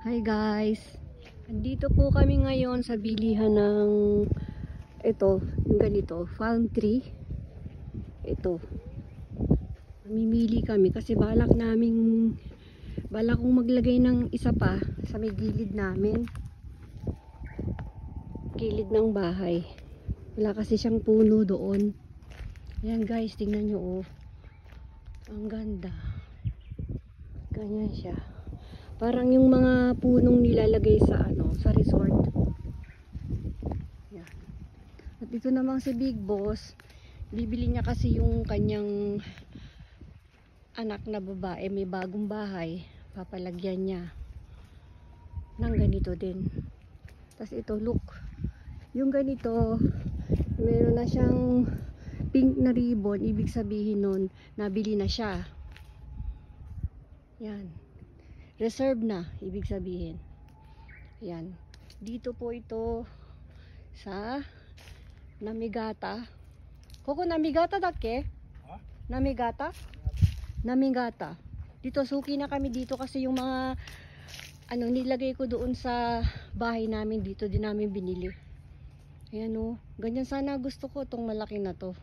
Hi guys! Andito po kami ngayon sa bilihan ng ito, yung ganito, palm tree. Ito. Mamimili kami kasi balak kong maglagay ng isa pa sa may gilid namin. Gilid ng bahay. Wala kasi siyang puno doon. Ayan guys, tingnan nyo oh. Ang ganda. Ganyan siya. Parang yung mga punong nilalagay sa sa resort. Yan. At ito namang si Big Boss, bibili niya kasi yung kanyang anak na babae, may bagong bahay, papalagyan niya ng ganito din. Tapos ito, look. Yung ganito, meron na siyang pink na ribbon, ibig sabihin nun, nabili na siya. Yan. Reserve na, ibig sabihin. Yan. Dito po ito sa Namigata. Koko Namigata dake? Huh? Namigata? Namigata. Dito suki na kami dito kasi yung mga nilagay ko doon sa bahay namin, dito din namin binili. Ayan o. Ganyan sana gusto ko tong malaki na to.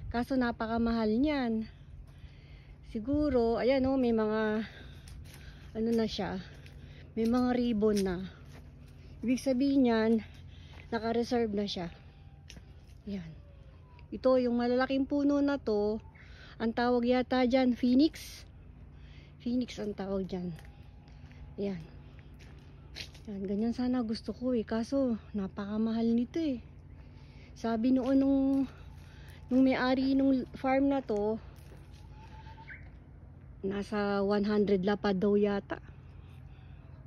Kaso napakamahal niyan. Siguro, ayan o, may mga na siya, may mga ribbon na, ibig sabihin yan naka-reserve na siya. Yan, ito yung malalaking puno na to, ang tawag yata dyan Phoenix ang tawag dyan. Yan, ganyan sana gusto ko kaso napakamahal nito sabi noon nung may-ari nung farm na to, nasa 100 lapad daw yata.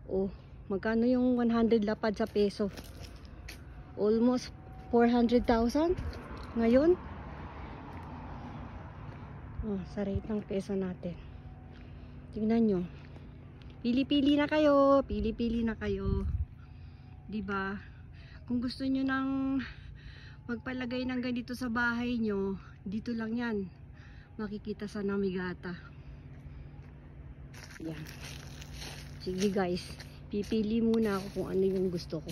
Oh, magkano yung 100 lapad sa peso? Almost 400,000 ngayon. Oh, sa rate ng peso natin. Tingnan nyo. Pili-pili na kayo. Pili-pili na kayo. Diba? Kung gusto nyo nang magpalagay ng ganito sa bahay nyo, dito lang yan. Makikita sa Namigata. Yan. Sige guys, pipili muna ako kung ano yung gusto ko.